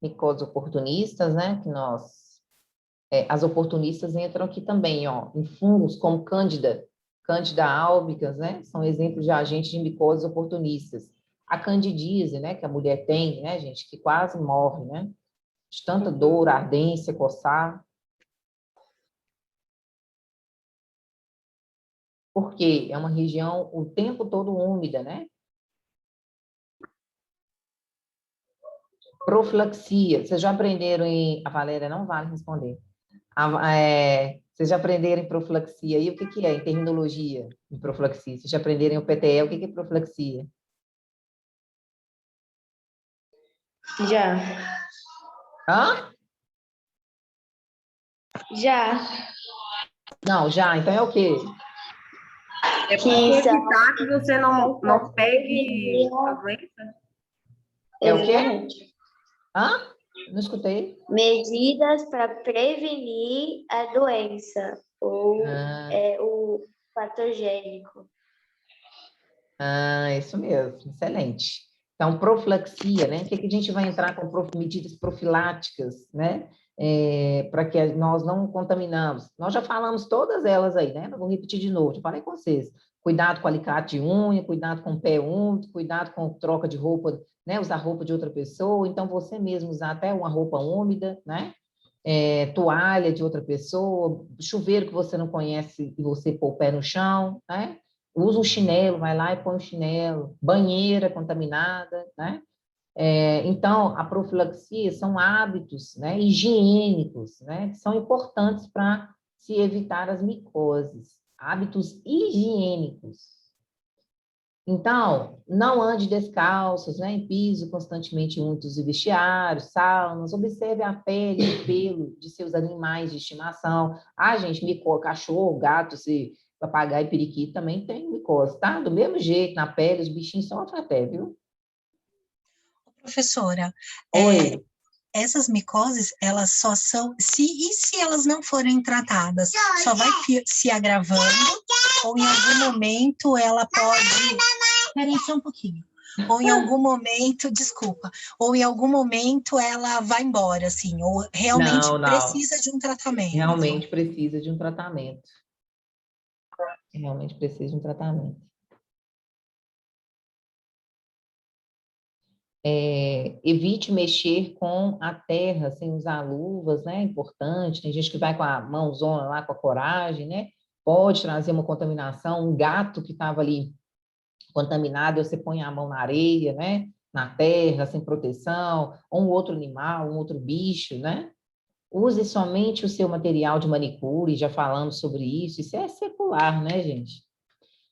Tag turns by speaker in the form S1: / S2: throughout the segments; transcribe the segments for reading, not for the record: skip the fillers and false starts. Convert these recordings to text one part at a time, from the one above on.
S1: micoses oportunistas, né? Que as oportunistas entram aqui também, ó, em fungos como Cândida albicans, né? São exemplos de agentes de micoses oportunistas. A candidíase, né? Que a mulher tem, né, gente? Que quase morre, né? De tanta dor, ardência, coçar. Porque é uma região o tempo todo úmida, né? Profilaxia. Vocês já aprenderam em... A Valéria não vale responder. Vocês já aprenderam em profilaxia. E o que é em terminologia em profilaxia? Vocês já aprenderam em UPTE, o que é profilaxia?
S2: Já.
S1: Hã?
S2: Já.
S1: Não, já. Então é o quê?
S3: É para evitar que você não pegue a doença?
S1: É o quê?
S2: Exatamente.
S1: Hã? Não escutei.
S2: Medidas para prevenir a doença ou o patogênico.
S1: Isso mesmo. Excelente. Então, profilaxia, né? O que a gente vai entrar com medidas profiláticas, né? Para que nós não contaminamos. Nós já falamos todas elas aí, né? Não vou repetir de novo, já falei com vocês. Cuidado com alicate de unha, cuidado com o pé úmido, cuidado com troca de roupa, né? Usar roupa de outra pessoa, então você mesmo usar até uma roupa úmida, né? Toalha de outra pessoa, chuveiro que você não conhece e você pôr o pé no chão, né? Usa um chinelo, vai lá e põe um chinelo, banheira contaminada, né? Então, a profilaxia são hábitos, né, higiênicos, né, que são importantes para se evitar as micoses, hábitos higiênicos. Então, não ande descalços, né, em piso constantemente úmidos de vestiários, saunas, observe a pele e o pelo de seus animais de estimação. Gente, cachorro, gato, papagaio e periquito também tem micose, tá? Do mesmo jeito, na pele, os bichinhos sofrem até, viu?
S4: Professora,
S1: Oi.
S4: Essas micoses, elas só são... E se elas não forem tratadas? Só vai se agravando? Ou em algum momento ela pode... Peraí, só um pouquinho. Ou em algum momento, desculpa, ou em algum momento ela vai embora, assim, ou realmente
S1: Não.
S4: precisa de um tratamento?
S1: Realmente precisa de um tratamento. Realmente precisa de um tratamento. Evite mexer com a terra sem usar luvas, né? É importante. Tem gente que vai com a mãozona lá, com a coragem, né? Pode trazer uma contaminação. Um gato que estava ali contaminado, você põe a mão na areia, né? Na terra, sem proteção. Ou um outro animal, um outro bicho, né? Use somente o seu material de manicure, já falamos sobre isso. Isso é secular, né, gente?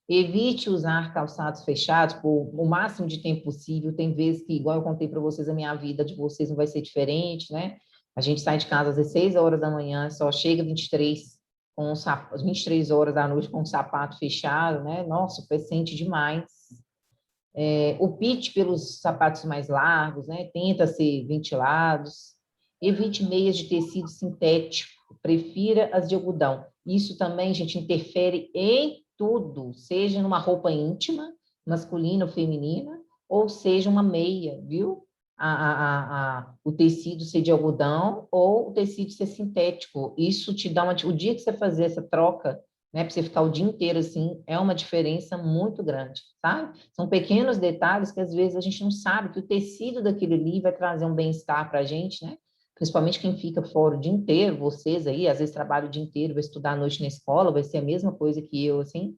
S1: Evite usar calçados fechados por o máximo de tempo possível. Tem vezes que, igual eu contei para vocês, a minha vida de vocês não vai ser diferente, né? A gente sai de casa às 16 horas da manhã, só chega 23, 23 horas da noite com o sapato fechado, né? Nossa, o pé sente demais. Opte pelos sapatos mais largos, né? Tenta ser ventilados. Evite meias de tecido sintético, prefira as de algodão. Isso também, gente, interfere em tudo, seja numa roupa íntima, masculina ou feminina, ou seja uma meia, viu? O tecido ser de algodão ou o tecido ser sintético. Isso te dá o dia que você fazer essa troca, né, para você ficar o dia inteiro assim, é uma diferença muito grande, sabe? São pequenos detalhes que às vezes a gente não sabe que o tecido daquele ali vai trazer um bem-estar para a gente, né? Principalmente quem fica fora o dia inteiro, vocês aí, às vezes trabalham o dia inteiro, vai estudar à noite na escola, vai ser a mesma coisa que eu, assim,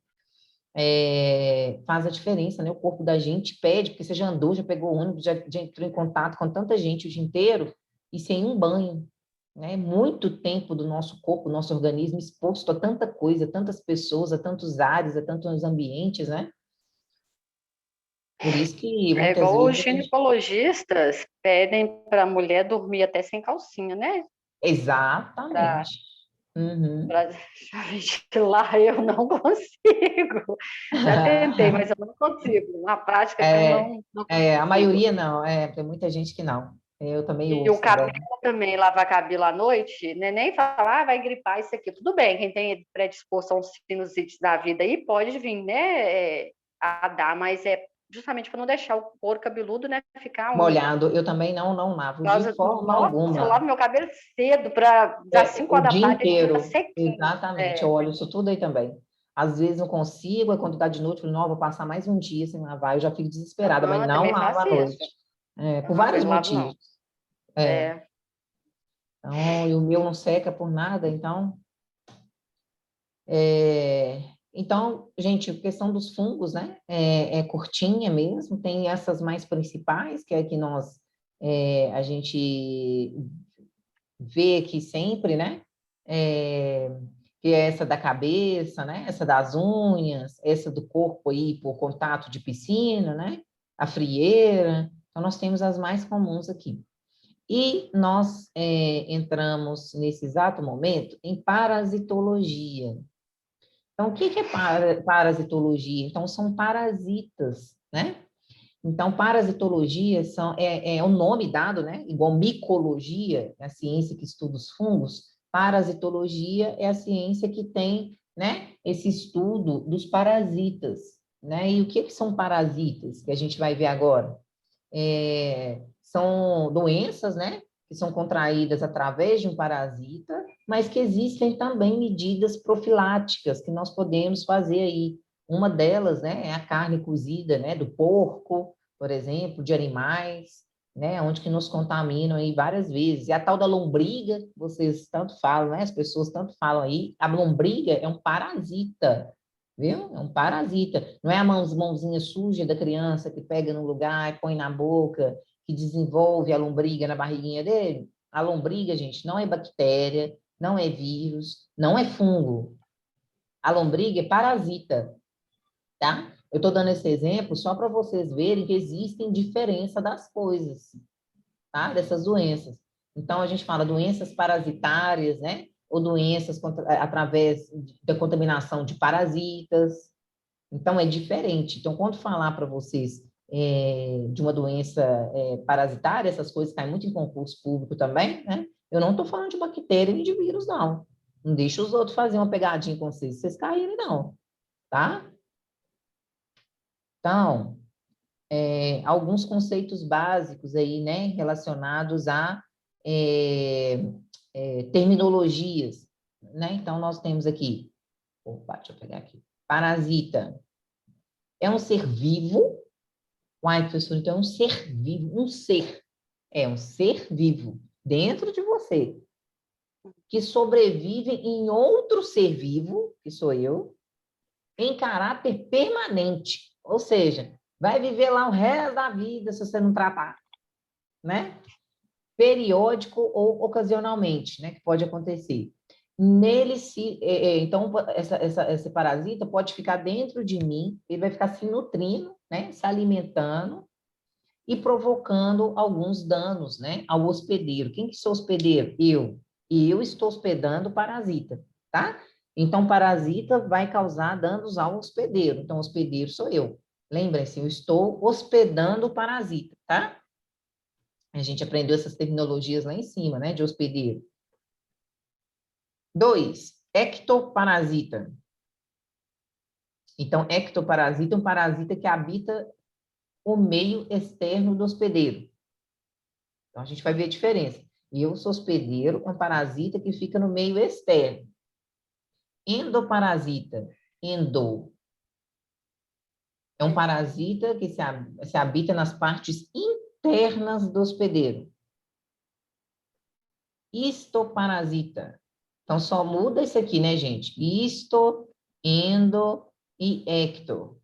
S1: faz a diferença, né? O corpo da gente pede, porque você já andou, já pegou ônibus, já entrou em contato com tanta gente o dia inteiro, e sem um banho, né? Muito tempo do nosso corpo, nosso organismo exposto a tanta coisa, tantas pessoas, a tantos ares, a tantos ambientes, né? Por isso que
S5: É
S1: muitas
S5: igual os
S1: vezes...
S5: ginecologistas pedem para a mulher dormir até sem calcinha, né?
S1: Exatamente. Uhum.
S5: Para ventilar, eu não consigo. Já tentei, mas eu não consigo. Na prática, que eu não consigo.
S1: A maioria não, tem muita gente que não. Eu também
S5: E o
S1: ouço
S5: cabelo
S1: também.
S5: também, lavar cabelo à noite, né? Nem falar, vai gripar isso aqui. Tudo bem, quem tem predisposição a sinusites da vida aí pode vir, né? A dar, mas justamente para não deixar o couro cabeludo, né, ficar úmido.
S1: Molhado, eu também não lavo de forma alguma.
S5: Eu lavo meu cabelo cedo, para das 5 horas da tarde ele fica sequinho.
S1: Exatamente, eu olho isso tudo aí também. Às vezes não consigo, aí quando dá de noite, eu falo, não, vou passar mais um dia sem lavar, eu já fico desesperada, mas não lavo à noite. Por vários motivos. Então, e o meu não seca por nada, então... Então, gente, a questão dos fungos, né, é curtinha mesmo, tem essas mais principais, que é que a gente vê aqui sempre, né, que é essa da cabeça, né, essa das unhas, essa do corpo aí por contato de piscina, né, a frieira, então nós temos as mais comuns aqui. E nós entramos nesse exato momento em parasitologia. Então, o que é parasitologia? Então, são parasitas, né? Então, parasitologia é o nome dado, né? Igual micologia, é a ciência que estuda os fungos. Parasitologia é a ciência que tem, né, esse estudo dos parasitas, né? E o que são parasitas, que a gente vai ver agora? São doenças, né, que são contraídas através de um parasita, mas que existem também medidas profiláticas que nós podemos fazer aí. Uma delas, né, é a carne cozida, né, do porco, por exemplo, de animais, né, onde que nos contaminam aí várias vezes. E a tal da lombriga, vocês tanto falam, né, as pessoas tanto falam aí, a lombriga é um parasita, viu? É um parasita. Não é a mãozinha suja da criança que pega no lugar e põe na boca, que desenvolve a lombriga na barriguinha dele. A lombriga, gente, não é bactéria, não é vírus, não é fungo. A lombriga é parasita, tá? Eu estou dando esse exemplo só para vocês verem que existem diferença das coisas, tá? Dessas doenças. Então, a gente fala doenças parasitárias, né? Ou doenças através da contaminação de parasitas. Então, é diferente. Então, quando falar para vocês de uma doença parasitária, essas coisas caem muito em concurso público também, né? Eu não estou falando de bactéria nem de vírus, não. Não deixa os outros fazer uma pegadinha com vocês, vocês caírem, não. Tá? Então, alguns conceitos básicos aí, né? Relacionados a terminologias, né? Então, nós temos aqui... Opa, deixa eu pegar aqui. Parasita. É um ser vivo. Uai, professor, então é um ser vivo, um ser. É um ser vivo dentro de você, que sobrevive em outro ser vivo, que sou eu, em caráter permanente. Ou seja, vai viver lá o resto da vida se você não tratar, né? Periódico ou ocasionalmente, né? Que pode acontecer. Nele, então, esse parasita pode ficar dentro de mim, ele vai ficar se nutrindo, né? Se alimentando, e provocando alguns danos, né, ao hospedeiro. Quem que sou hospedeiro? Eu. E eu estou hospedando o parasita, tá? Então, parasita vai causar danos ao hospedeiro. Então, hospedeiro sou eu. Lembrem-se, eu estou hospedando o parasita, tá? A gente aprendeu essas terminologias lá em cima, né, de hospedeiro. 2, ectoparasita. Então, ectoparasita é um parasita que habita o meio externo do hospedeiro. Então, a gente vai ver a diferença. Eu sou hospedeiro, um parasita que fica no meio externo. Endoparasita. Endo. É um parasita que se habita nas partes internas do hospedeiro. Histoparasita. Então, só muda isso aqui, né, gente? Histo, endo e ecto.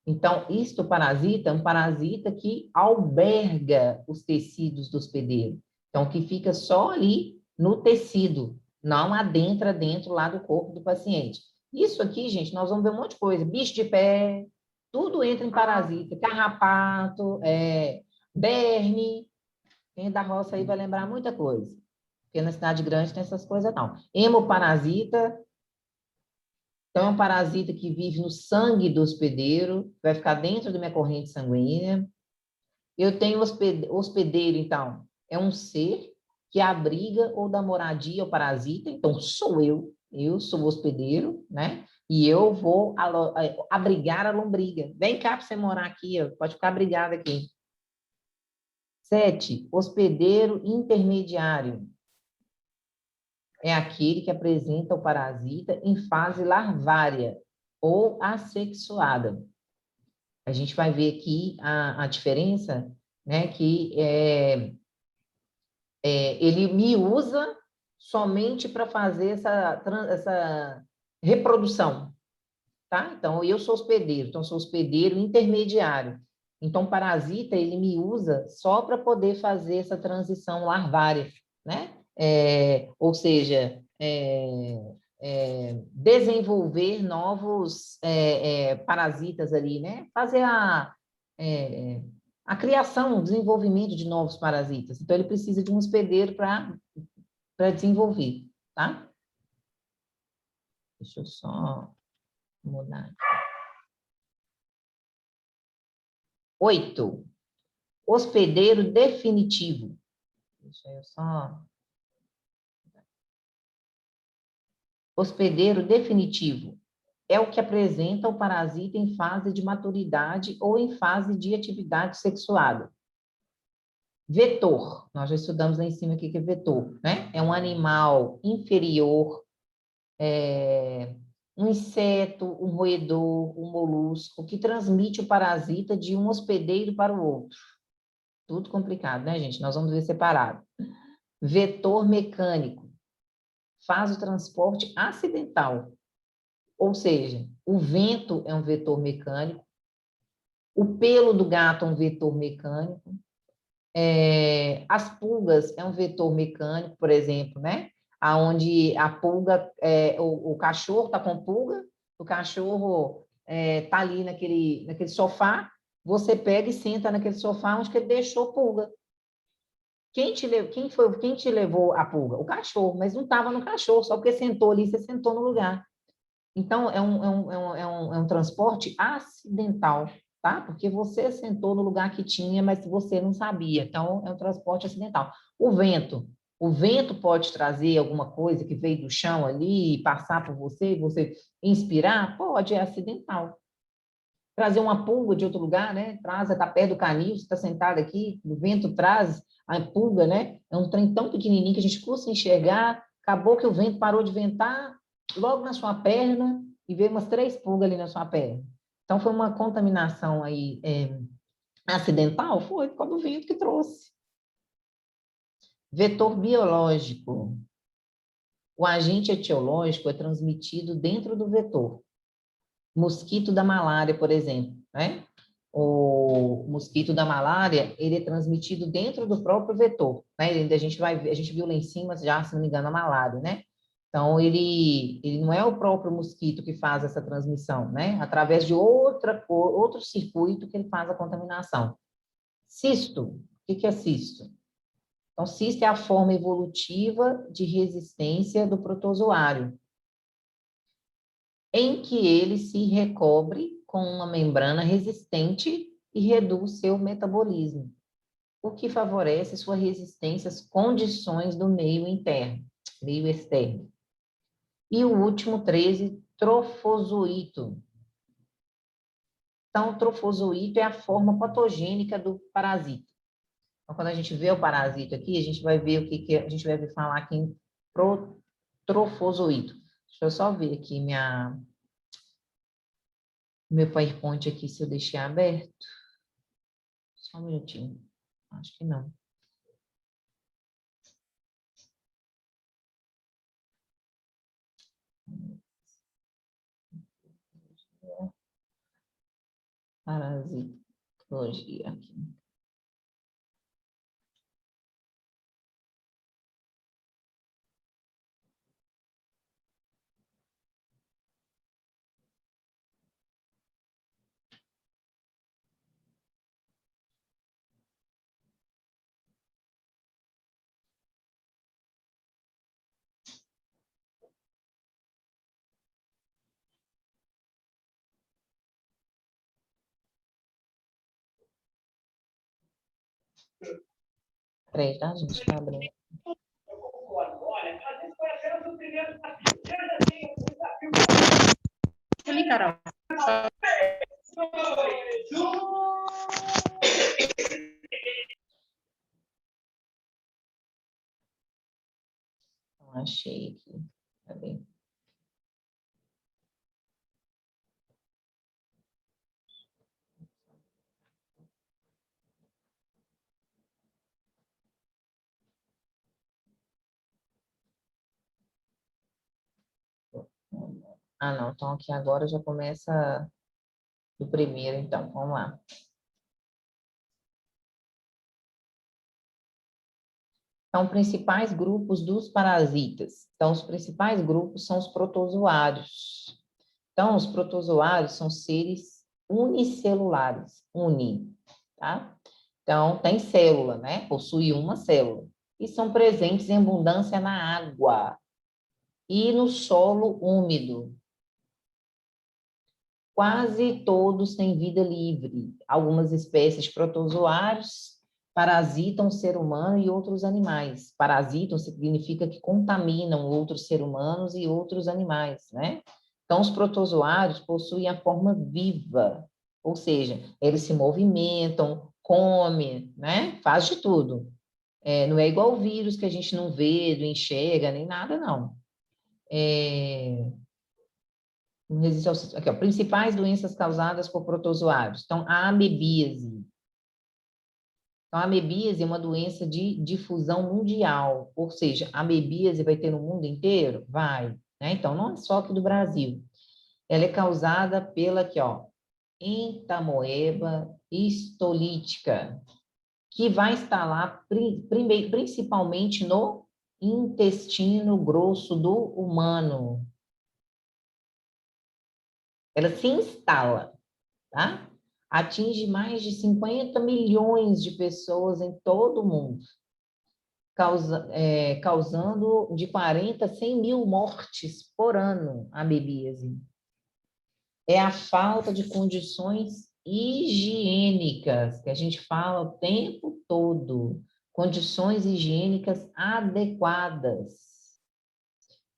S1: Então, histoparasita é um parasita que alberga os tecidos do hospedeiro. Então, que fica só ali no tecido, não adentra dentro lá do corpo do paciente. Isso aqui, gente, nós vamos ver um monte de coisa. Bicho de pé, tudo entra em parasita. Carrapato, berne. Quem é da roça aí vai lembrar muita coisa. Porque na cidade grande tem essas coisas, não. Hemoparasita. Então, é um parasita que vive no sangue do hospedeiro, vai ficar dentro da minha corrente sanguínea. Eu tenho hospedeiro, então, é um ser que abriga ou dá moradia ao parasita, então sou eu sou o hospedeiro, né? E eu vou abrigar a lombriga. Vem cá para você morar aqui, ó. Pode ficar abrigada aqui. 7, hospedeiro intermediário. É aquele que apresenta o parasita em fase larvária ou assexuada. A gente vai ver aqui a diferença, né, que ele me usa somente para fazer essa reprodução, tá? Então, eu sou hospedeiro, então sou hospedeiro intermediário. Então, o parasita, ele me usa só para poder fazer essa transição larvária, né? Ou seja, desenvolver novos parasitas ali, né? Fazer a criação, o desenvolvimento de novos parasitas. Então, ele precisa de um hospedeiro para desenvolver, tá? Deixa eu só mudar. 8, hospedeiro definitivo. Deixa eu só... Hospedeiro definitivo é o que apresenta o parasita em fase de maturidade ou em fase de atividade sexuada. Vetor, nós já estudamos lá em cima o que é vetor, né? É um animal inferior, um inseto, um roedor, um molusco, que transmite o parasita de um hospedeiro para o outro. Tudo complicado, né, gente? Nós vamos ver separado. Vetor mecânico faz o transporte acidental, ou seja, o vento é um vetor mecânico, o pelo do gato é um vetor mecânico, as pulgas é um vetor mecânico, por exemplo, né? Aonde a pulga, o cachorro está com pulga, o cachorro está ali naquele sofá, você pega e senta naquele sofá onde que ele deixou pulga. Quem te levou a pulga? O cachorro, mas não estava no cachorro, só porque sentou ali, você sentou no lugar. Então, é um transporte acidental, tá? Porque você sentou no lugar que tinha, mas você não sabia. Então, é um transporte acidental. O vento pode trazer alguma coisa que veio do chão ali, passar por você inspirar? Pode, é acidental. Trazer uma pulga de outro lugar, né? Traz, está perto do canil, você está sentado aqui, o vento traz a pulga, né? É um trem tão pequenininho que a gente custa enxergar, acabou que o vento parou de ventar, logo na sua perna, e veio umas 3 pulgas ali na sua perna. Então, foi uma contaminação aí acidental? Foi, por causa do vento que trouxe. Vetor biológico. O agente etiológico é transmitido dentro do vetor. Mosquito da malária, por exemplo, né? O mosquito da malária, ele é transmitido dentro do próprio vetor, né? A gente viu lá em cima, já, se não me engano, a malária, né? Então, ele não é o próprio mosquito que faz essa transmissão, né? Através de outro circuito que ele faz a contaminação. Cisto, o que é cisto? Então, cisto é a forma evolutiva de resistência do protozoário, em que ele se recobre com uma membrana resistente e reduz seu metabolismo, o que favorece sua resistência às condições do meio externo. E o último, 13, trofozoito. Então, o trofozoito é a forma patogênica do parasita. Então, quando a gente vê o parasita aqui, a gente vai ver o que a gente vai falar aqui em trofozoito. Deixa eu só ver aqui meu PowerPoint aqui, se eu deixei aberto. Só um minutinho. Acho que não. Parasitologia aqui. Peraí, tá, gente? Tá abrindo.
S6: Olha, às vezes foi apenas o primeiro desafio.
S3: ali, Carol.
S1: Achei aqui. Cadê? Ah, não. Então, aqui agora já começa do primeiro, então. Vamos lá. Então, principais grupos dos parasitas. Então, os principais grupos são os protozoários. Então, os protozoários são seres unicelulares, tá? Então, tem célula, né? Possui uma célula. E são presentes em abundância na água e no solo úmido. Quase todos têm vida livre. Algumas espécies de protozoários parasitam o ser humano e outros animais. Parasitam significa que contaminam outros seres humanos e outros animais, né? Então, os protozoários possuem a forma viva, ou seja, eles se movimentam, comem, né? Faz de tudo. Não é igual o vírus que a gente não vê, não enxerga, nem nada, não. Aqui, ó, principais doenças causadas por protozoários. Então, a amebíase. Então, a amebíase é uma doença de difusão mundial, ou seja, a amebíase vai ter no mundo inteiro? Vai, né? Então, não é só aqui do Brasil. Ela é causada pela, aqui, ó, entamoeba histolítica, que vai estar lá principalmente no intestino grosso do humano. Ela se instala, tá? Atinge mais de 50 milhões de pessoas em todo o mundo, causando de 40 a 100 mil mortes por ano a amebíase. É a falta de condições higiênicas, que a gente fala o tempo todo, condições higiênicas adequadas.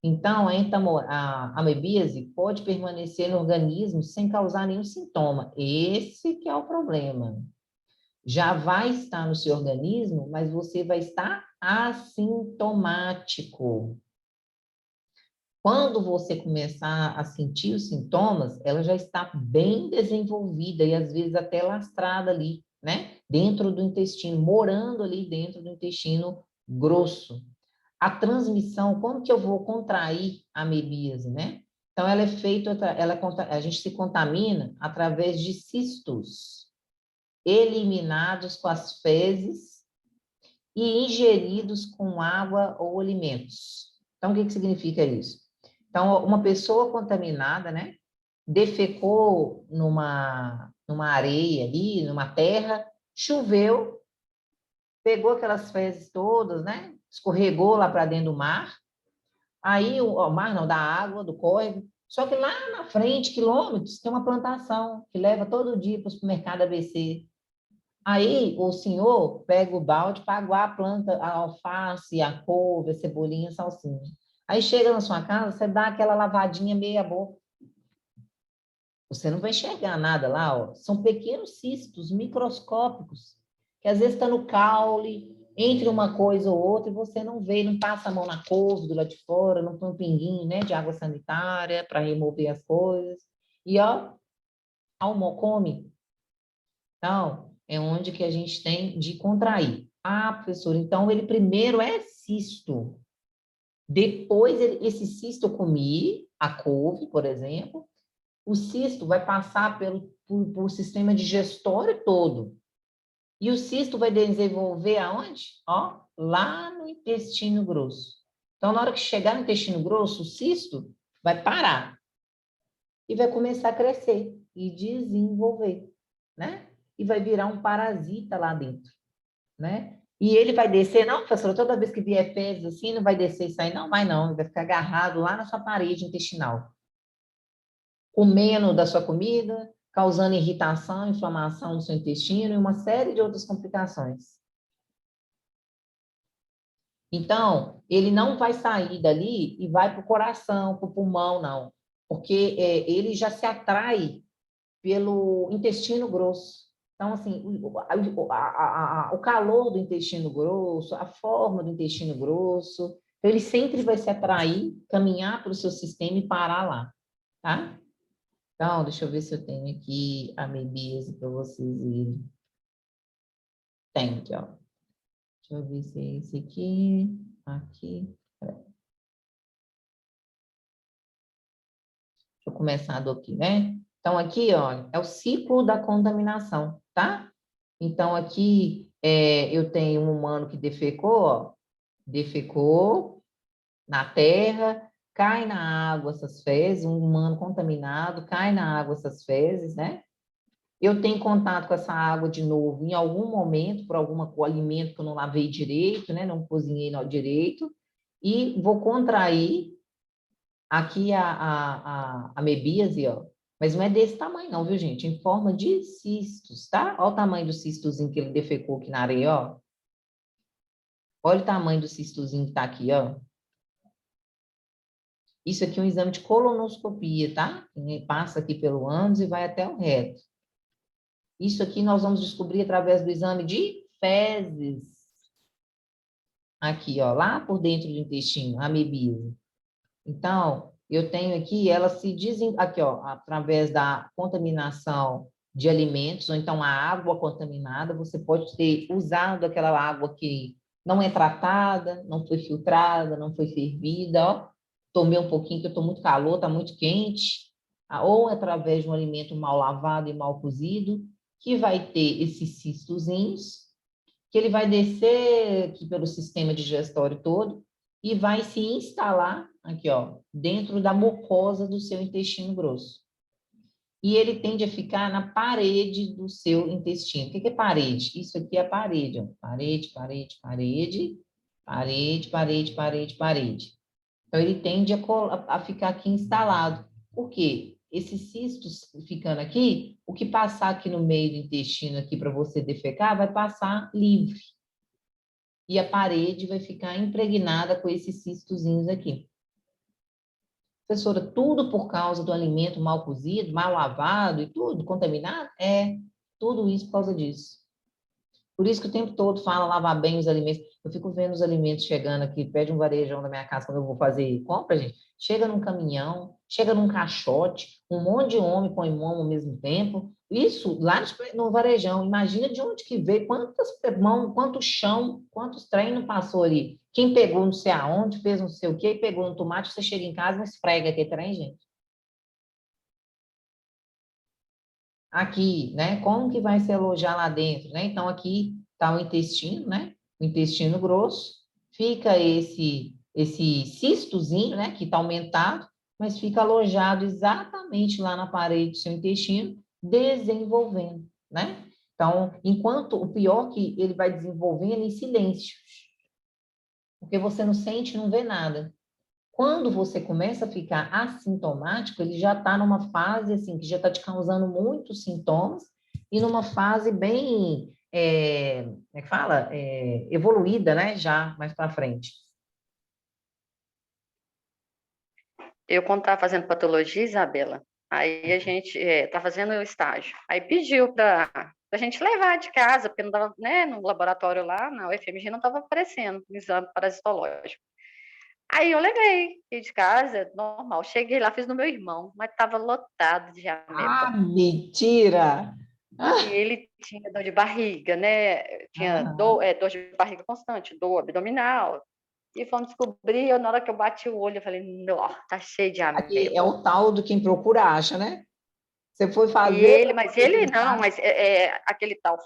S1: Então, a amebíase pode permanecer no organismo sem causar nenhum sintoma. Esse que é o problema. Já vai estar no seu organismo, mas você vai estar assintomático. Quando você começar a sentir os sintomas, ela já está bem desenvolvida e às vezes até lastrada ali, né? Dentro do intestino, morando ali dentro do intestino grosso. A transmissão, como que eu vou contrair a amebíase, né? Então, ela é feita, a gente se contamina através de cistos eliminados com as fezes e ingeridos com água ou alimentos. Então, o que significa isso? Então, uma pessoa contaminada, né? Defecou numa areia ali, numa terra, choveu, pegou aquelas fezes todas, né? Escorregou lá para dentro do mar. Aí, o mar não, da água, do córrego. Só que lá na frente, quilômetros, tem uma plantação que leva todo dia para o supermercado ABC. Aí, o senhor pega o balde para aguar a planta, a alface, a couve, a cebolinha, a salsinha. Aí, chega na sua casa, você dá aquela lavadinha meia boca. Você não vai enxergar nada lá, ó. São pequenos cistos microscópicos, que às vezes está no caule, entre uma coisa ou outra, e você não vê, não passa a mão na couve do lado de fora, não põe um pinguinho, né, de água sanitária para remover as coisas. E, ó, come. Então, é onde que a gente tem de contrair. Ah, professor, então ele primeiro é cisto. Depois, esse cisto eu comi, a couve, por exemplo, o cisto vai passar por sistema digestório todo. E o cisto vai desenvolver aonde? Ó, lá no intestino grosso. Então, na hora que chegar no intestino grosso, o cisto vai parar. E vai começar a crescer e desenvolver, né? E vai virar um parasita lá dentro, né? E ele vai descer, não, professora, toda vez que vier fezes assim, não vai descer e sair, não, vai não, ele vai ficar agarrado lá na sua parede intestinal, comendo da sua comida, causando irritação, inflamação no seu intestino e uma série de outras complicações. Então, ele não vai sair dali e vai para o coração, para o pulmão, não. porque ele já se atrai pelo intestino grosso. Então, assim, o calor do intestino grosso, a forma do intestino grosso, ele sempre vai se atrair, caminhar para o seu sistema e parar lá, tá? Então, deixa eu ver se eu tenho aqui a amebíase para vocês verem. Tem aqui, ó. Deixa eu ver se é esse aqui, aqui. Deixa eu começar do aqui, né? Então, aqui, ó, é o ciclo da contaminação, tá? Então, aqui, eu tenho um humano que defecou, ó, defecou na terra, cai na água essas fezes, um humano contaminado, cai na água essas fezes, né? Eu tenho contato com essa água de novo em algum momento, por algum alimento que eu não lavei direito, né? Não cozinhei direito, e vou contrair aqui a amebíase, ó. Mas não é desse tamanho não, viu, gente? Em forma de cistos, tá? Olha o tamanho do cistozinho que ele defecou aqui na areia, ó. Olha o tamanho do cistozinho que tá aqui, ó. Isso aqui é um exame de colonoscopia, tá? Passa aqui pelo ânus e vai até o reto. Isso aqui nós vamos descobrir através do exame de fezes. Aqui, ó, lá por dentro do intestino, a amebíase. Então, eu tenho aqui, ela se aqui, ó, através da contaminação de alimentos, ou então a água contaminada, você pode ter usado aquela água que não é tratada, não foi filtrada, não foi fervida, ó. Tomei um pouquinho, que eu estou muito calor, está muito quente, ou através de um alimento mal lavado e mal cozido, que vai ter esses cistozinhos, que ele vai descer aqui pelo sistema digestório todo e vai se instalar aqui, ó, dentro da mucosa do seu intestino grosso. E ele tende a ficar na parede do seu intestino. O que é parede? Isso aqui é a parede, ó. Parede, parede, parede, parede, parede, parede, parede. Então, ele tende a ficar aqui instalado. Por quê? Esses cistos ficando aqui, o que passar aqui no meio do intestino aqui para você defecar, vai passar livre. E a parede vai ficar impregnada com esses cistozinhos aqui. Professora, tudo por causa do alimento mal cozido, mal lavado e tudo, contaminado? Tudo isso por causa disso. Por isso que o tempo todo fala lavar bem os alimentos. Eu fico vendo os alimentos chegando aqui, pede um varejão da minha casa quando eu vou fazer compra, gente. Chega num caminhão, chega num caixote, um monte de homem põe mão ao mesmo tempo. Isso lá no varejão. Imagina de onde que veio, quantas mãos, quanto chão, quantos trem não passou ali. Quem pegou não sei aonde, fez não sei o quê, pegou no tomate, você chega em casa e esfrega aquele trem, gente. Aqui, né? Como que vai se alojar lá dentro, né? Então, aqui está o intestino, né? O intestino grosso. Fica esse cistozinho, né? Que está aumentado, mas fica alojado exatamente lá na parede do seu intestino, desenvolvendo, né? Então, enquanto o pior que ele vai desenvolvendo em silêncio, porque você não sente, não vê nada. Quando você começa a ficar assintomático, ele já está numa fase assim, que já está te causando muitos sintomas e numa fase bem, como é que fala? Evoluída, né? Já mais para frente.
S5: Eu, quando estava fazendo patologia, Isabela, aí a gente está fazendo o estágio. Aí pediu para a gente levar de casa, porque não dava, né, no laboratório lá, na UFMG, não estava aparecendo o exame parasitológico. Aí eu levei de casa, normal. Cheguei lá, fiz no meu irmão, mas estava lotado de ameba.
S1: Ah, mentira!
S5: E ele tinha dor de barriga, né? Tinha dor de barriga constante, dor abdominal. E fomos descobrir, na hora que eu bati o olho, eu falei, nossa, tá cheio de ameba.
S1: Aqui é o tal do quem procura acha, né? Você foi fazer...
S5: Ele não, mas aquele tal,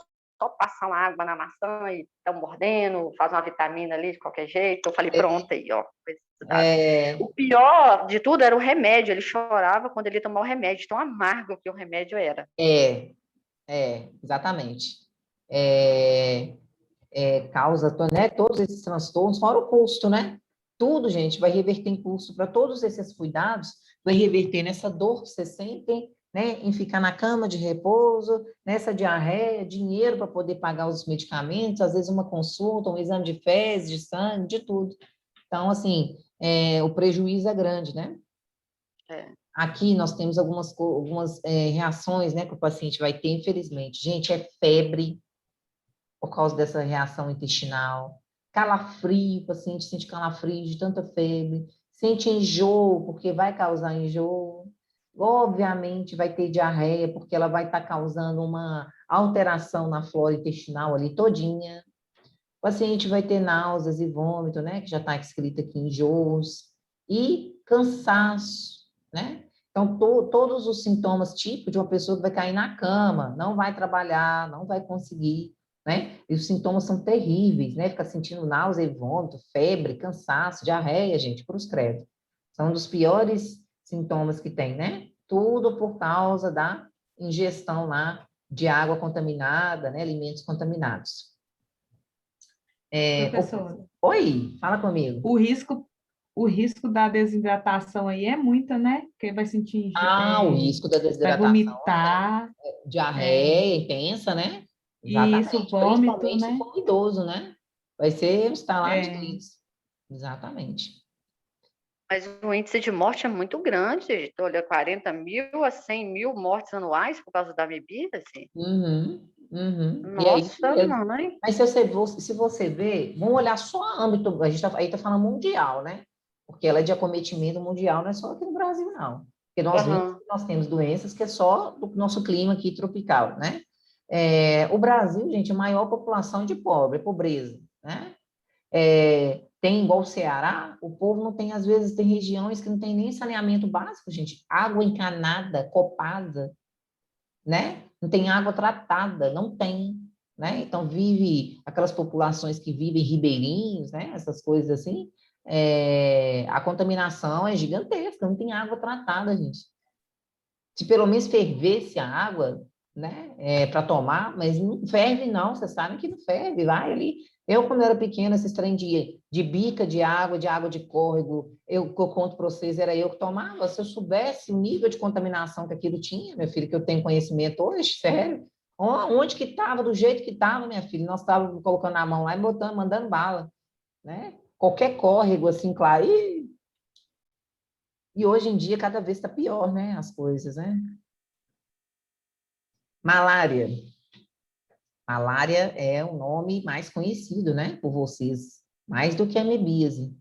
S5: só passar uma água na maçã e estão mordendo, faz uma vitamina ali de qualquer jeito. Eu falei, pronto aí, ó. O pior de tudo era o remédio. Ele chorava quando ele ia tomar o remédio, tão amargo que o remédio era.
S1: Exatamente. Causa, né, todos esses transtornos, fora o custo, né? Tudo, gente, vai reverter em custo para todos esses cuidados, vai reverter nessa dor que você sente, né, em ficar na cama de repouso, nessa diarreia, dinheiro para poder pagar os medicamentos, às vezes uma consulta, um exame de fezes, de sangue, de tudo. Então, assim, o prejuízo é grande, né? Aqui nós temos algumas reações, né, que o paciente vai ter, infelizmente. Gente, é febre por causa dessa reação intestinal, calafrio, o paciente sente calafrio de tanta febre, sente enjoo, porque vai causar enjoo. Obviamente vai ter diarreia, porque ela vai estar causando uma alteração na flora intestinal ali todinha. O paciente vai ter náuseas e vômito, né, que já está escrito aqui, enjoos, e cansaço, né? Então, todos os sintomas típicos de uma pessoa que vai cair na cama, não vai trabalhar, não vai conseguir, né? E os sintomas são terríveis, né? Ficar sentindo náusea e vômito, febre, cansaço, diarreia, gente, cruz credo. São um dos piores sintomas que tem, né? Tudo por causa da ingestão lá de água contaminada, né? Alimentos contaminados.
S6: Professora,
S1: Oi, fala comigo.
S6: o risco da desidratação aí é muita, né? Porque vai sentir,
S1: O risco da
S6: vai
S1: desidratação,
S6: vomitar,
S1: diarreia intensa, né?
S6: e isso,
S1: Exatamente,
S6: vômito,
S1: principalmente se
S6: né?
S1: for idoso, né? Vai ser um estalar de
S6: É,
S1: dedos. Exatamente.
S5: Mas o índice de morte é muito grande, gente. Olha, 40 mil a 100 mil mortes anuais por causa da amebíase.
S1: E é isso
S5: Nossa,
S1: mesmo.
S5: mãe.
S1: Mas se você ver, vamos olhar só âmbito, a gente aí está falando mundial, né? Porque ela é de acometimento mundial, não é só aqui no Brasil, não. Porque nós vemos que nós temos doenças que é só do nosso clima aqui tropical, né? O Brasil, gente, a maior população de pobre, pobreza, né? Tem igual o Ceará, o povo não tem, às vezes, tem regiões que não tem nem saneamento básico, gente. Água encanada, copada, né? Não tem água tratada, não tem, né? Então, vive aquelas populações que vivem ribeirinhos, né? Essas coisas assim, a contaminação é gigantesca, não tem água tratada, gente. Se pelo menos fervesse a água, né? Para tomar, mas não ferve não, vocês sabem que não ferve, vai ali. Eu, quando era pequena, esses trem de bica de água de córrego, que eu conto para vocês, era eu que tomava. Se eu soubesse o nível de contaminação que aquilo tinha, meu filho, que eu tenho conhecimento hoje, sério, onde que estava, do jeito que estava, minha filha, nós estávamos colocando a mão lá e botando, mandando bala, né? Qualquer córrego, assim, claro. E hoje em dia, cada vez está pior, né, as coisas, né? Malária. Malária é o nome mais conhecido, né, por vocês, mais do que a amebíase.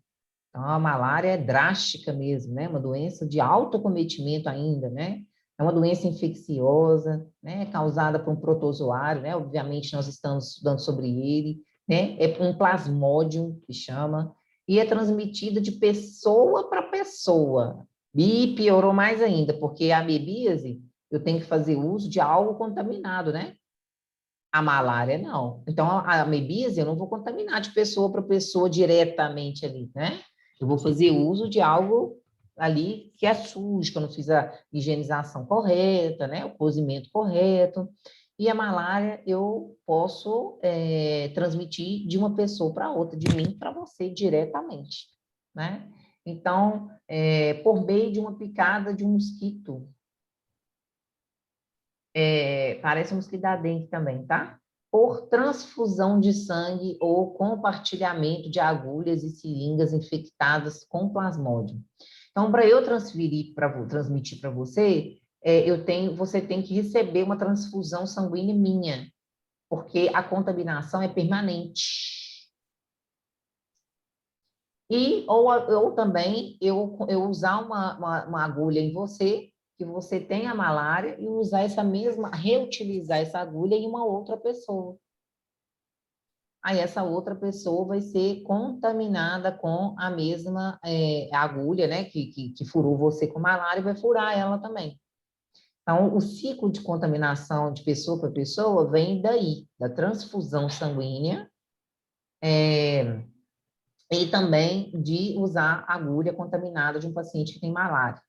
S1: Então, a malária é drástica mesmo, né, uma doença de alto acometimento ainda, né, é uma doença infecciosa, né, causada por um protozoário, né, obviamente nós estamos estudando sobre ele, né, é um plasmódium, que chama, e é transmitida de pessoa para pessoa. E piorou mais ainda, porque a amebíase, eu tenho que fazer uso de algo contaminado, né? A malária, não. Então, a amebíase, eu não vou contaminar de pessoa para pessoa diretamente ali, né? Eu vou fazer uso de algo ali que é sujo, que eu não fiz a higienização correta, né? O cozimento correto. E a malária, eu posso transmitir de uma pessoa para outra, de mim para você, diretamente, né? Então, por meio de uma picada de um mosquito, parece um mosquito da dengue também, tá? Por transfusão de sangue ou compartilhamento de agulhas e seringas infectadas com plasmódio. Então, para eu transmitir para você, você tem que receber uma transfusão sanguínea minha, porque a contaminação é permanente. Ou também eu usar uma agulha em você, que você tem a malária, e usar reutilizar essa agulha em uma outra pessoa. Aí essa outra pessoa vai ser contaminada com a mesma agulha, né, que furou você com malária, e vai furar ela também. Então, o ciclo de contaminação de pessoa para pessoa vem daí, da transfusão sanguínea, e também de usar agulha contaminada de um paciente que tem malária.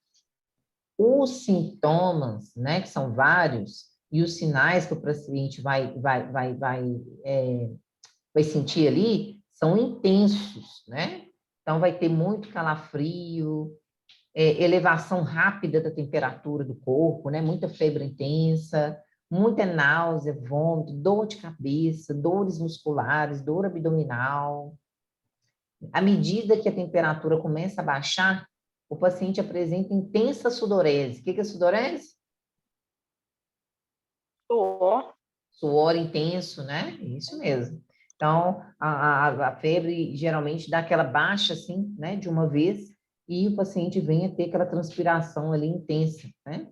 S1: Os sintomas, né, que são vários, e os sinais que o paciente vai sentir ali, são intensos, né? Então, vai ter muito calafrio, elevação rápida da temperatura do corpo, né? Muita febre intensa, muita náusea, vômito, dor de cabeça, dores musculares, dor abdominal. À medida que a temperatura começa a baixar, o paciente apresenta intensa sudorese. O que é sudorese?
S5: Suor.
S1: Suor intenso, né? Isso mesmo. Então, a febre geralmente dá aquela baixa, assim, né, de uma vez, e o paciente vem a ter aquela transpiração ali intensa, né?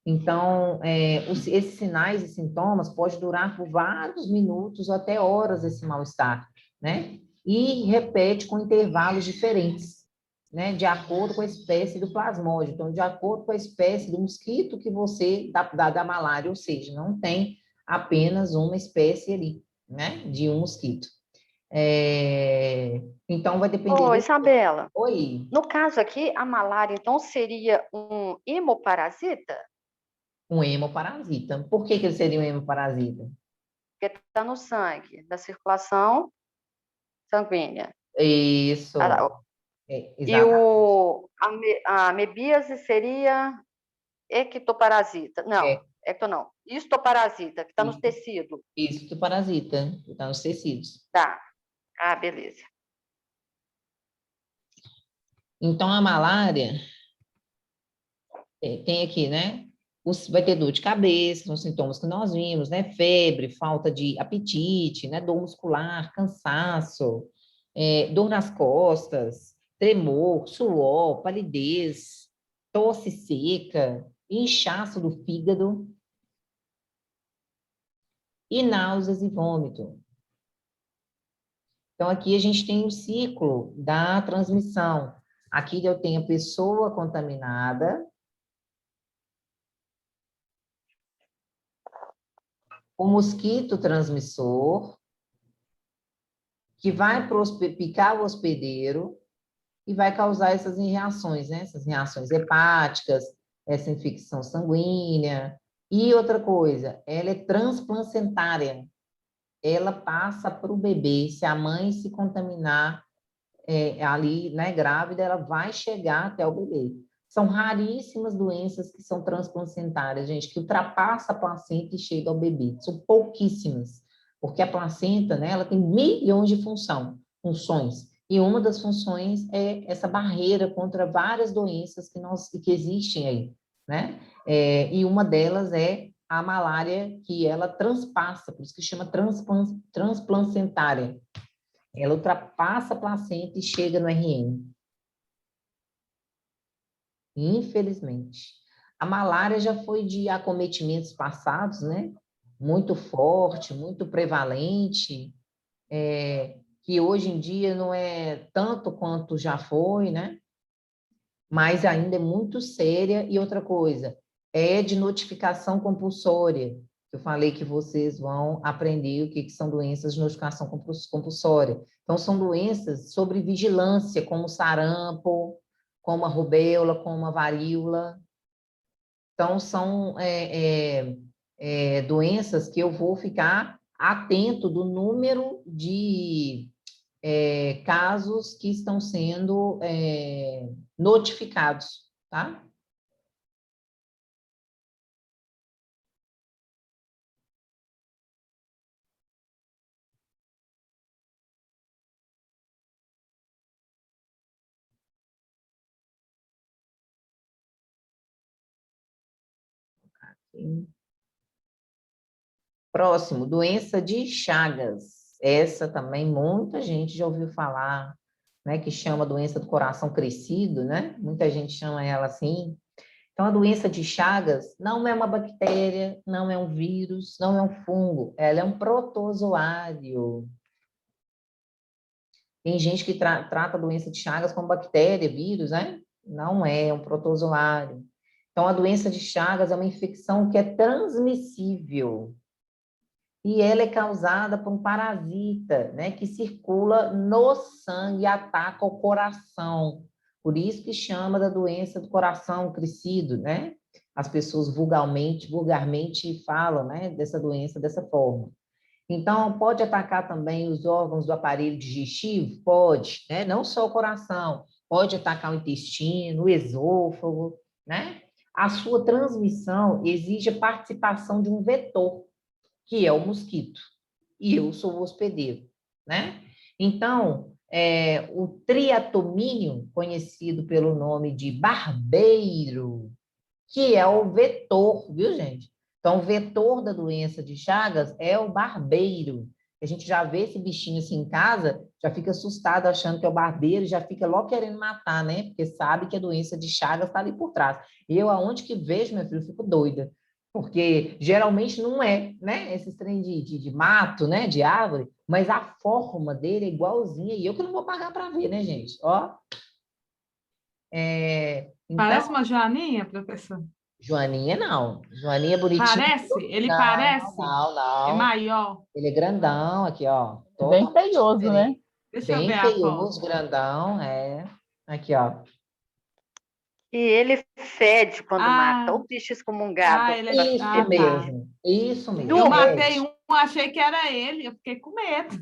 S1: Então, esses sinais e sintomas podem durar por vários minutos ou até horas esse mal-estar, né? E repete com intervalos diferentes, né? De acordo com a espécie do plasmódio. Então, de acordo com a espécie do mosquito que você, da malária, ou seja, não tem apenas uma espécie ali, né? De um mosquito. Então, vai depender...
S5: Ô, Isabela,
S1: Oi.
S5: no caso aqui, a malária, então, seria um hemoparasita?
S1: Um hemoparasita. Por que ele seria um hemoparasita?
S5: Porque está no sangue, da circulação sanguínea.
S1: Isso.
S5: E
S1: Exato.
S5: a amebíase seria ectoparasita. Não, ecto não. Histoparasita, que está nos tecidos.
S1: Isso, do parasita, que está nos tecidos.
S5: Tá. Ah, beleza.
S1: Então, a malária tem aqui, né? Vai ter dor de cabeça, são sintomas que nós vimos, né? Febre, falta de apetite, né? Dor muscular, cansaço, dor nas costas, tremor, suor, palidez, tosse seca, inchaço do fígado e náuseas e vômito. Então, aqui a gente tem o ciclo da transmissão. Aqui eu tenho a pessoa contaminada, o mosquito transmissor, que vai picar o hospedeiro e vai causar essas reações, né? Essas reações hepáticas, essa infecção sanguínea. E outra coisa, ela é transplacentária. Ela passa para o bebê. Se a mãe se contaminar ali, né, grávida, ela vai chegar até o bebê. São raríssimas doenças que são transplacentárias, gente, que ultrapassa a placenta e chega ao bebê. São pouquíssimas, porque a placenta, né, ela tem milhões de funções. E uma das funções é essa barreira contra várias doenças que existem aí, né? E uma delas é a malária, que ela transpassa, por isso que chama transplacentária. Ela ultrapassa a placenta e chega no RN. Infelizmente. A malária já foi de acometimentos passados, né? Muito forte, muito prevalente, que hoje em dia não é tanto quanto já foi, né? Mas ainda é muito séria. E outra coisa, é de notificação compulsória. Eu falei que vocês vão aprender o que são doenças de notificação compulsória. Então, são doenças sobre vigilância, como sarampo, como a rubéola, como a varíola. Então, são doenças que eu vou ficar atento do número de casos que estão sendo notificados, tá? Próximo, doença de Chagas. Essa também muita gente já ouviu falar, né? Que chama doença do coração crescido, né? Muita gente chama ela assim. Então, a doença de Chagas não é uma bactéria, não é um vírus, não é um fungo, ela é um protozoário. Tem gente que trata a doença de Chagas como bactéria, vírus, né? Não é um protozoário. Então, a doença de Chagas é uma infecção que é transmissível. E ela é causada por um parasita, né? Que circula no sangue e ataca o coração. Por isso que chama da doença do coração crescido, né? As pessoas vulgarmente falam, né? Dessa doença dessa forma. Então, pode atacar também os órgãos do aparelho digestivo? Pode, né? Não só o coração, pode atacar o intestino, o esôfago, né? A sua transmissão exige a participação de um vetor, que é o mosquito, e eu sou o hospedeiro, né? Então, o triatomínio, conhecido pelo nome de barbeiro, que é o vetor, viu, gente? Então, o vetor da doença de Chagas é o barbeiro. A gente já vê esse bichinho assim em casa, já fica assustado achando que é o barbeiro, já fica logo querendo matar, né? Porque sabe que a doença de Chagas está ali por trás. Eu, aonde que vejo, meu filho, fico doida. Porque geralmente não é, né? Esses trem de mato, né? De árvore, mas a forma dele é igualzinha. E eu que não vou pagar para ver, né, gente? Ó.
S6: Parece
S1: Então,
S6: uma joaninha, professor?
S1: Joaninha não. Joaninha é bonitinho.
S6: Parece? Ele
S1: Não,
S6: parece?
S1: não,
S6: É
S1: não.
S6: maior?
S1: Ele é grandão aqui, ó.
S7: Bem
S1: Totalmente
S7: feioso, né?
S1: diferente.
S6: Deixa eu ver
S1: Bem
S6: a foto.
S1: feioso, grandão, Aqui, ó.
S5: E ele fede quando mata,
S6: Ah,
S5: o bicho excomungado.
S6: ele é...
S1: Isso
S6: Ah, tá.
S1: mesmo. Isso mesmo.
S6: Eu
S5: Nu.
S6: matei um, achei que era ele, eu fiquei com medo.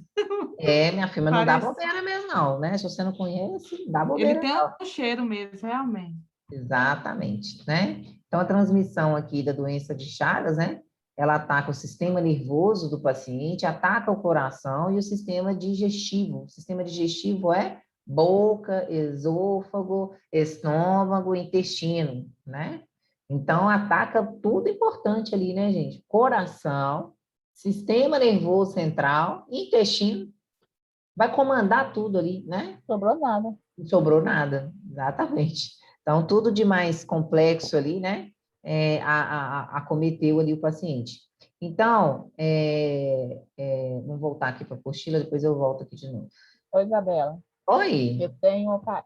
S1: Minha filha, não dá
S6: Parece...
S1: bobeira mesmo, não, né? Se você não conhece, não dá
S6: Ele
S1: bobeira,
S6: tem
S1: não.
S6: um cheiro mesmo, realmente.
S1: Exatamente, né? Então, a transmissão aqui da doença de Chagas, né? Ela ataca o sistema nervoso do paciente, ataca o coração e o sistema digestivo. O sistema digestivo é boca, esôfago, estômago, intestino, né? Então, ataca tudo importante ali, né, gente? Coração, sistema nervoso central, intestino, vai comandar tudo ali, né?
S7: Sobrou nada.
S1: Não sobrou nada, exatamente. Então, tudo de mais complexo ali, né? Acometeu ali o paciente. Então, vamos voltar aqui para a apostila, depois eu volto aqui de novo.
S7: Oi, Isabela.
S1: Oi!
S7: Eu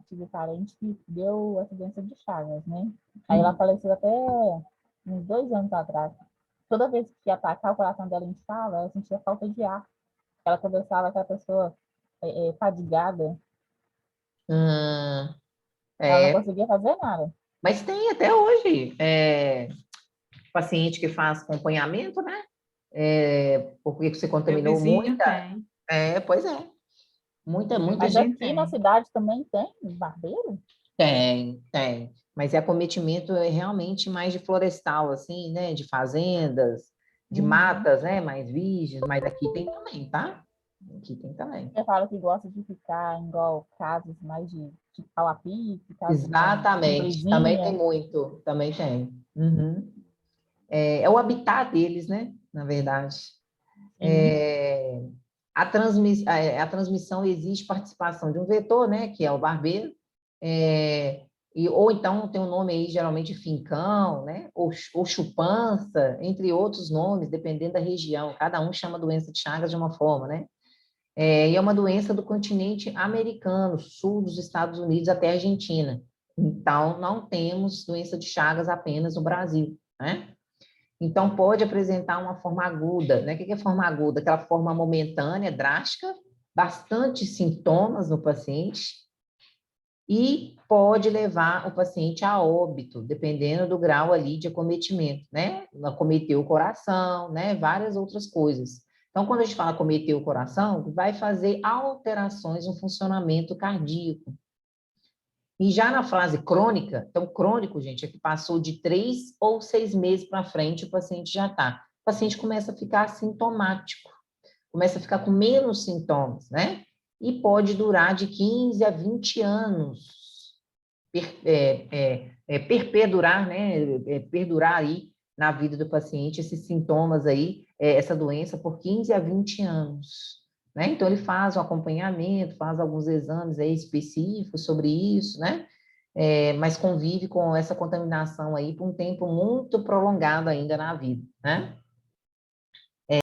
S7: tive parente que deu essa doença de Chagas, né? Aí ela faleceu até uns 2 anos atrás. Toda vez que ia atacar, o coração dela inchava, ela sentia falta de ar. Ela conversava com a pessoa fadigada. Ela não
S1: É,
S7: conseguia fazer nada.
S1: mas tem até hoje paciente que faz acompanhamento, né? Porque você
S6: Meu
S1: contaminou
S6: vizinho
S1: muita.
S6: tem.
S1: Pois é. Muita
S6: Meu
S1: muita
S7: Mas
S1: gente
S6: vizinho
S7: aqui na
S6: tem.
S7: cidade também tem barbeiro?
S1: tem. Mas acometimento realmente mais de florestal, assim, né? De fazendas, de
S7: Uhum.
S1: matas, né? Mais virgens, mas aqui tem também, tá? Aqui tem também.
S7: Você fala que gosta de ficar igual casas mais de pau a pique, casas mais
S1: Exatamente. Também tem
S7: simplesinha.
S1: muito, também tem. Uhum. É o habitat deles, né? Na verdade.
S7: Sim.
S1: A transmissão exige participação de um vetor, né? Que é o barbeiro. Ou então tem um nome aí, geralmente fincão, né? Ou chupança, entre outros nomes, dependendo da região. Cada um chama a doença de Chagas de uma forma, né? E é uma doença do continente americano, sul dos Estados Unidos até a Argentina. Então, não temos doença de Chagas apenas no Brasil, né? Então, pode apresentar uma forma aguda, né? O que é forma aguda? Aquela forma momentânea, drástica, bastante sintomas no paciente, e pode levar o paciente a óbito, dependendo do grau ali de acometimento, né? Acometer o coração, né? Várias outras coisas. Então, quando a gente fala acometer o coração, vai fazer alterações no funcionamento cardíaco. E já na fase crônica, então crônico, gente, é que passou de 3 ou 6 meses para frente, o paciente já está. O paciente começa a ficar assintomático, começa a ficar com menos sintomas, né? E pode durar de 15 a 20 anos, perdurar, né? Perdurar aí na vida do paciente esses sintomas aí, essa doença por 15 a 20 anos. Né? Então, ele faz um acompanhamento, faz alguns exames aí específicos sobre isso, né? Mas convive com essa contaminação aí por um tempo muito prolongado ainda na vida, né?